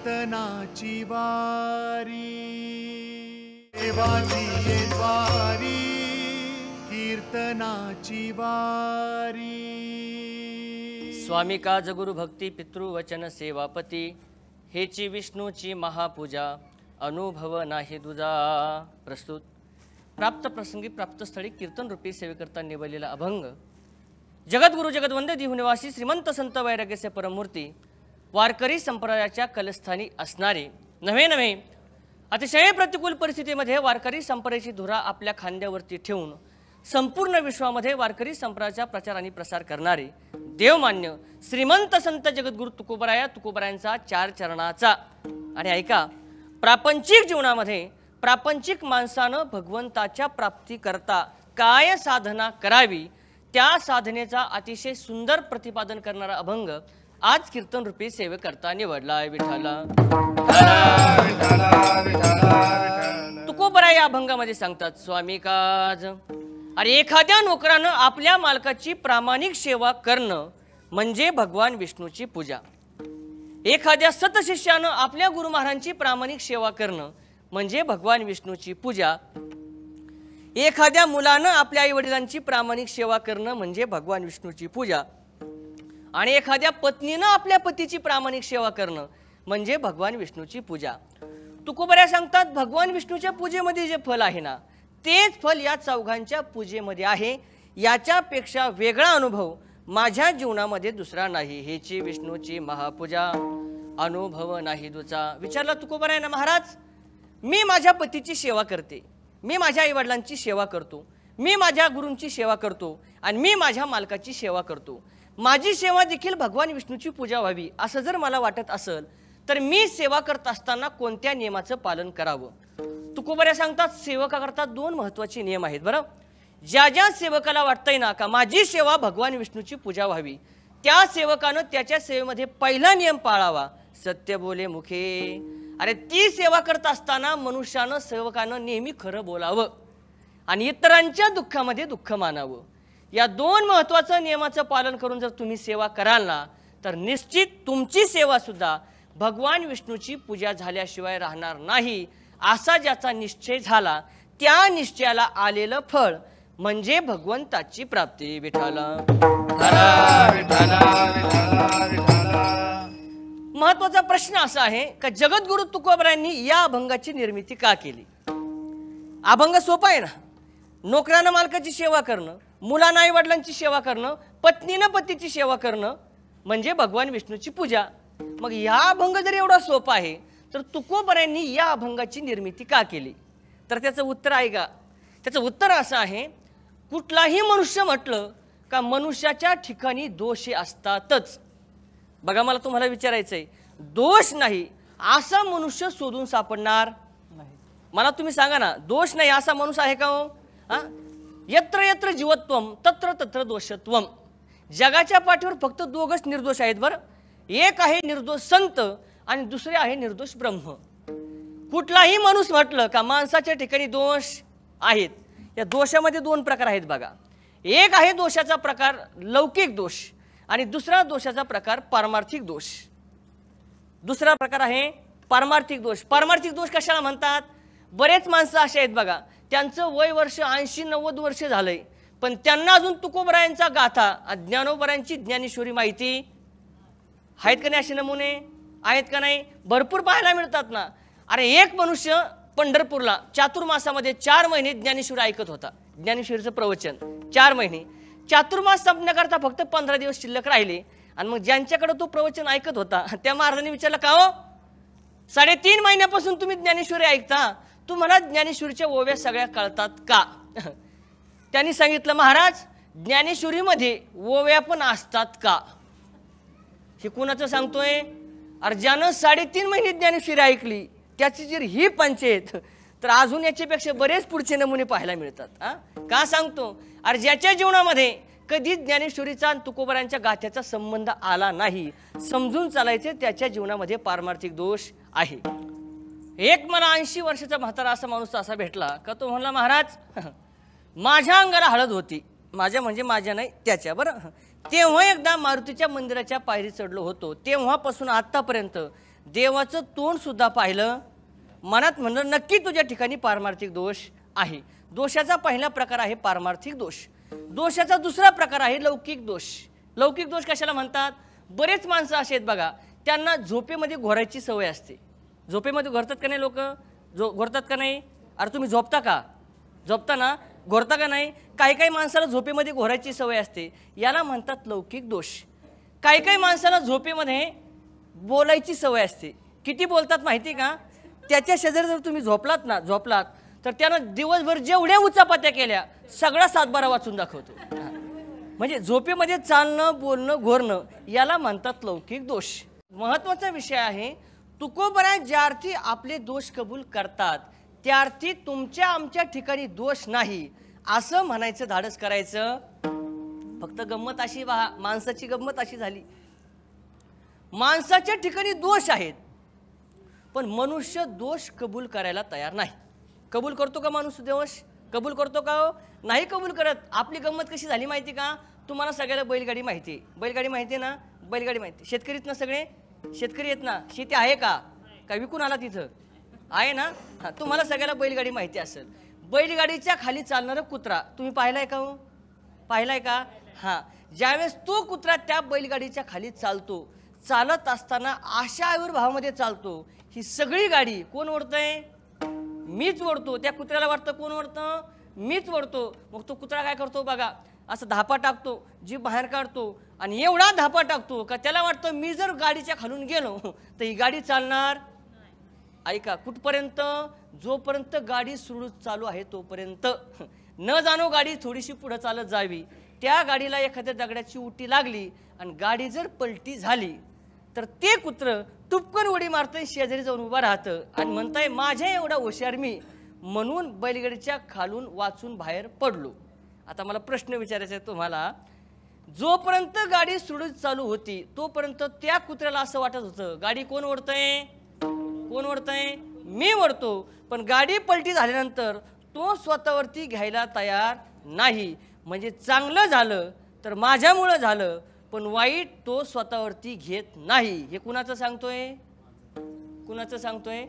कीर्तनाची वारी देवाची वारी कीर्तनाची वारी। स्वामी काज गुरु भक्ती पितृवचन सेवापती हेची विष्णूची महापूजा अनुभव नाही दुजा। प्रस्तुत प्राप्त प्रसंगी प्राप्त स्थळी कीर्तन रूपी सेवेकरता निवडलेला अभंग जगद्गुरु जगद्वंदे दिहुनिवासी श्रीमंत संत वैराग्याचे परमूर्ती वारकरी संप्रदायाच्या कलस्थानी असणारे नवे अतिशय प्रतिकूल परिस्थितीमध्ये वारकरी संप्रदायाची धुरा आपल्या खांद्यावरती ठेवून संपूर्ण विश्वामध्ये वारकरी संप्रदायाचा प्रचार आणि प्रसार करणारे देवमान्य श्रीमंत संत जगद्गुरु तुकोबरायांचा 4 चरणाचा। आणि ऐका, प्रापंचिक जीवनामध्ये प्रापंचिक माणसानं भगवंताच्या प्राप्ती करता काय साधना करावी त्या साधनेचा अतिशय सुंदर प्रतिपादन करणारा अभंग आज कीर्तन रूपी सेवेकरता निवडलाय। विठ्ठला तुकोबराय या अभंगामध्ये सांगतात, स्वामी काज अरे एखाद्या नोकरानं आपल्या मालकाची प्रामाणिक सेवा करणं म्हणजे भगवान विष्णूची पूजा। एखाद्या सतशिष्यानं आपल्या गुरु महाराजांची प्रामाणिक सेवा करणं म्हणजे भगवान विष्णूची पूजा। एखाद्या मुलानं आपल्या आई वडिलांची प्रामाणिक सेवा करणं म्हणजे भगवान विष्णूची पूजा। आणि एखाद्या पत्नीनं आपल्या पतीची प्रामाणिक सेवा करणं म्हणजे भगवान विष्णूची पूजा। तुकोबराय सांगतात, भगवान विष्णूच्या पूजेमध्ये जे फल आहे ना तेच फल या चौघांच्या पूजेमध्ये आहे। याच्यापेक्षा वेगळा अनुभव माझ्या जीवनामध्ये दुसरा नाही। हेची विष्णूची महापूजा अनुभव नाही दुचा। विचारला तुकोबरायांना, महाराज मी माझ्या पतीची सेवा करते, मी माझ्या आईवडिलांची सेवा करतो, मी माझ्या गुरूंची सेवा करतो आणि मी माझ्या मालकाची सेवा करतो। माझी सेवा देखील भगवान विष्णूची पूजा व्हावी असं जर मला वाटत असेल तर मी सेवा करत असताना कोणत्या नियमाचं पालन करावं? तुकोबराय सांगतात, सेवकाकरता 2 महत्त्वाचे नियम आहेत बरं। ज्या सेवकाला वाटतंय ना का माझी सेवा भगवान विष्णूची पूजा व्हावी त्या सेवकानं त्याच्या सेवेमध्ये पहिला नियम पाळावा, सत्य बोले मुखे। अरे ती सेवा करत असताना मनुष्यानं सेवकानं नेहमी खरं बोलावं आणि इतरांच्या दुःखामध्ये दुःख मानावं। या 2 महत्त्वाच्या नियमाचं पालन करून जर तुम्ही सेवा कराल ना तर निश्चित तुमची सेवा सुद्धा भगवान विष्णूची पूजा झाल्याशिवाय राहणार नाही। असा ज्याचा निश्चय झाला त्या निश्चयाला आलेलं फळ म्हणजे भगवंताची प्राप्ती। विठ्ठला महत्वाचा प्रश्न असा आहे का जगद्गुरु तुकोबरायांनी या अभंगाची निर्मिती का केली? अभंग सोपा आहे ना। नोकरानं मालकाची सेवा करणं, मुलानं आई वडिलांची सेवा करणं, पत्नीनं पतीची सेवा करणं म्हणजे भगवान विष्णूची पूजा। मग या अभंग जर एवढा सोपा आहे तर तुकोबरायांनी या अभंगाची निर्मिती का केली? तर त्याचं उत्तर आहे का? त्याचं उत्तर असं आहे, कुठलाही मनुष्य म्हटलं का मनुष्याच्या ठिकाणी दोष असतातच। बघा मला तुम्हाला विचारायचंय, दोष नाही असा मनुष्य शोधून सापडणार नाही। मला तुम्ही सांगा ना, दोष नाही असा माणूस आहे का हो? यत्र यत्र जीवत्वम तत्र तत्र दोषत्वम। जगाच्या पाठीवर फक्त 2च निर्दोष आहेत बरं। एक आहे निर्दोष संत आणि दुसरे आहे निर्दोष ब्रह्म। कुठलाही माणूस म्हटलं का माणसाच्या ठिकाणी दोष आहेत। या दोषामध्ये 2 प्रकार आहेत बघा। एक आहे दोषाचा प्रकार लौकिक दोष आणि दुसरा दोषाचा प्रकार पारमार्थिक दोष। दुसरा प्रकार आहे पारमार्थिक दोष। पारमार्थिक दोष कशाला म्हणतात? बरेच माणसं असे आहेत बघा, त्यांचं वय वर्ष 80-90 वर्ष झालंय पण त्यांना अजून तुकोबरायांचा गाथा ज्ञानोबरायांची ज्ञानेश्वरी माहिती आहेत का नाही? असे नमुने आहेत का नाही? भरपूर पाहायला मिळतात ना। अरे एक मनुष्य पंढरपूरला चातुर्मासामध्ये 4 महिने ज्ञानेश्वरी ऐकत होता, ज्ञानेश्वरीचं प्रवचन 4 महिने। चातुर्मास संपण्याकरता फक्त 15 दिवस शिल्लक राहिले आणि मग ज्यांच्याकडे तो प्रवचन ऐकत होता त्या महाराजांनी विचारलं, का हो 3.5 महिन्यापासून तुम्ही ज्ञानेश्वरी ऐकता, तुम्हाला ज्ञानेश्वरीच्या ओव्या सगळ्या कळतात का? त्यांनी सांगितलं, महाराज ज्ञानेश्वरीमध्ये ओव्या पण असतात का? हे कोणाचं सांगतोय? अरे ज्यानं 3.5 महिने ज्ञानेश्वरी ऐकली त्याची जर ही पंचायत तर अजून याच्यापेक्षा बरेच पुढचे नमुने पाहायला मिळतात। का सांगतो? अरे ज्याच्या जीवनामध्ये कधीच ज्ञानेश्वरीचा आणि तुकोबरायांच्या गाथ्याचा संबंध आला नाही, समजून चालायचे त्याच्या जीवनामध्ये पारमार्थिक दोष आहे। एक मला 80 वर्षाचा म्हातारा असा माणूस असा भेटला का तो म्हणला, महाराज माझ्या अंगाला हळद होती, माझ्या म्हणजे माझ्या नाही त्याच्या बरं। तेव्हा एकदा मारुतीच्या मंदिराच्या पायरी चढलो होतो, तेव्हापासून आतापर्यंत देवाचं तोंड सुद्धा पाहिलं, मनात म्हणलं नक्की तुझ्या ठिकाणी पारमार्थिक दोष आहे. दोषाचा पहिला प्रकार आहे पारमार्थिक दोष. दोषाचा दुसरा प्रकार आहे लौकिक दोष. लौकिक दोष कशाला म्हणतात? बरेच माणसं असे आहेत बघा, त्यांना झोपेमध्ये घोरायची सवय असते. झोपेमध्ये घोरतात का नाही लोक? घोरतात का नाही? अरे तुम्ही झोपता का? झोपता ना? घोरता का नाही? काही काही माणसाला झोपेमध्ये घोरायची सवय असते, याला म्हणतात लौकिक दोष. काही काही माणसाला झोपेमध्ये बोलायची सवय असते. किती बोलतात माहिती का? त्याच्या शेजारी जर तुम्ही झोपलात तर त्यानं दिवसभर जेवढ्या उचापात्या केल्या सगळा सातबारा वाचून दाखवतो. म्हणजे झोपेमध्ये चालणं, बोलणं, घोरणं याला म्हणतात लौकिक दोष. महत्त्वाचा विषय आहे, तुकोबराय ज्यार्थी आपले दोष कबूल करतात त्यार्थी तुमच्या आमच्या ठिकाणी दोष नाही असं म्हणायचं धाडस करायचं. फक्त गंमत अशी माणसाची गंमत अशी झाली, माणसाच्या ठिकाणी दोष आहेत पण मनुष्य दोष कबूल करायला तयार नाही. कबूल करतो का माणूस दोष? कबूल करतो का? नाही कबूल करत. आपली गंमत कशी झाली माहिती का? तुम्हाला सगळ्याला बैलगाडी माहिती आहे. बैलगाडी माहिती आहे ना? बैलगाडी माहिती. शेतकरीत ना? सगळे शेतकरी आहेत ना? शेती आहे का? काय विकून आला तिथं? आहे ना? हां, तुम्हाला सगळ्याला बैलगाडी माहिती असेल. बैलगाडीच्या खाली चालणारा कुत्रा तुम्ही पाहिलाय का? हो, पाहिलाय का? हां, ज्यावेळेस तो कुत्रा त्या बैलगाडीच्या खाली चालतो, चालत असताना अशा आविर्भावामध्ये चालतो, ही सगळी गाडी कोण ओढतंय? मीच ओढतो. त्या कुत्र्याला वाटतं कोण ओढतं? मीच ओढतो. मग तो कुत्रा काय करतो बघा, असं धापा टाकतो, जीभ बाहेर काढतो आणि एवढा धापा टाकतो का त्याला वाटतं मी जर गाडीच्या खालून गेलो तर ही गाडी चालणार. ऐका, कुठपर्यंत? जोपर्यंत गाडी सुरळीत चालू आहे तोपर्यंत. न जाणो गाडी थोडीशी पुढे चालत जावी, त्या गाडीला एखाद्या दगडाची उटी लागली आणि गाडी जर पलटी झाली तर ते कुत्रं तुपकन उडी मारतंय, शेजारी जाऊन उभा राहतं आणि म्हणताय माझ्या एवढा हुशार मी म्हणून बैलगाडीच्या खालून वाचून बाहेर पडलो. आता मला प्रश्न विचारायचा आहे तुम्हाला, जोपर्यंत गाडी सुरळीत चालू होती तोपर्यंत त्या कुत्र्याला असं वाटत होतं गाडी कोण ओढतंय? कोण ओढतंय? मी ओढतो. पण गाडी पलटी झाल्यानंतर तो स्वतःवरती घ्यायला तयार नाही. म्हणजे चांगलं झालं तर माझ्यामुळं झालं, पण वाईट तो स्वतःवरती घेत नाही. हे कुणाचं सांगतोय? कुणाचं सांगतोय?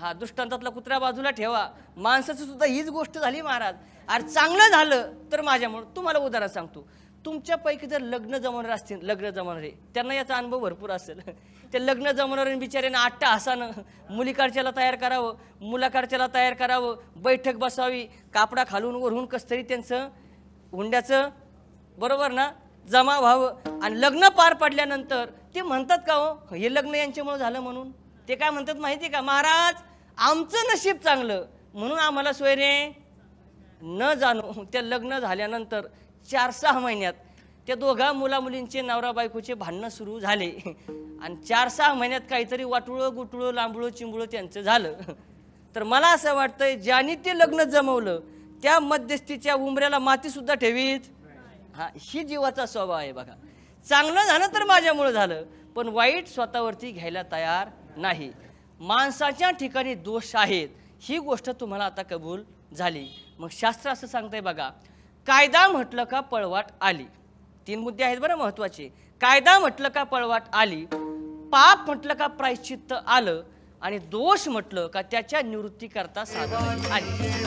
हा, दृष्टांतातला कुत्रा बाजूला ठेवा, माणसाचं सुद्धा हीच गोष्ट झाली महाराज. अरे चांगलं झालं तर माझ्यामुळं. तुम्हाला उदाहरण सांगतो, तुमच्यापैकी जर लग्न जमवणारे असतील, लग्न जमवणारे, त्यांना याचा अनुभव भरपूर असेल. ते लग्न जमवणारे बिचाऱ्यानं आट्टा हसानं मुलीकडच्याला तयार करावं, मुलाकडच्याला तयार करावं, बैठक बसावी, कापडा खालून वरून कसं तरी त्यांचं हुंड्याचं बरोबर ना जमा व्हावं. आणि लग्न पार पडल्यानंतर ते म्हणतात का हो हे लग्न यांच्यामुळे झालं म्हणून? ते काय म्हणतात माहिती का? महाराज आमचं नशीब चांगलं म्हणून आम्हाला सोयरे. न जाणो त्या लग्न झाल्यानंतर 4-6 महिन्यात त्या दोघा मुलामुलींचे नवरा बायकोचे भांडणं सुरू झाले आणि 4-6 महिन्यात काहीतरी वाटुळं गुटुळं लांबुळं चिंबुळं त्यांचं झालं. तर मला असं वाटतंय ज्याने ते लग्न जमवलं त्या मध्यस्थीच्या उंबऱ्याला माती सुद्धा ठेवीत. हा, ही जीवाचा स्वभाव आहे बघा. चांगलं झालं तर माझ्यामुळे झालं, पण वाईट स्वतःवरती घ्यायला तयार नाही. माणसाच्या ठिकाणी दोष आहेत ही गोष्ट तुम्हाला आता कबूल झाली. मग शास्त्र असं सांगतंय बघा, कायदा म्हटलं का पळवाट आली. 3 मुद्दे आहेत बरं महत्वाचे. कायदा म्हटलं का पळवाट आली, पाप म्हटलं का प्रायश्चित्त आलं आणि दोष म्हटलं का त्याच्या निवृत्ती करता साधना आली.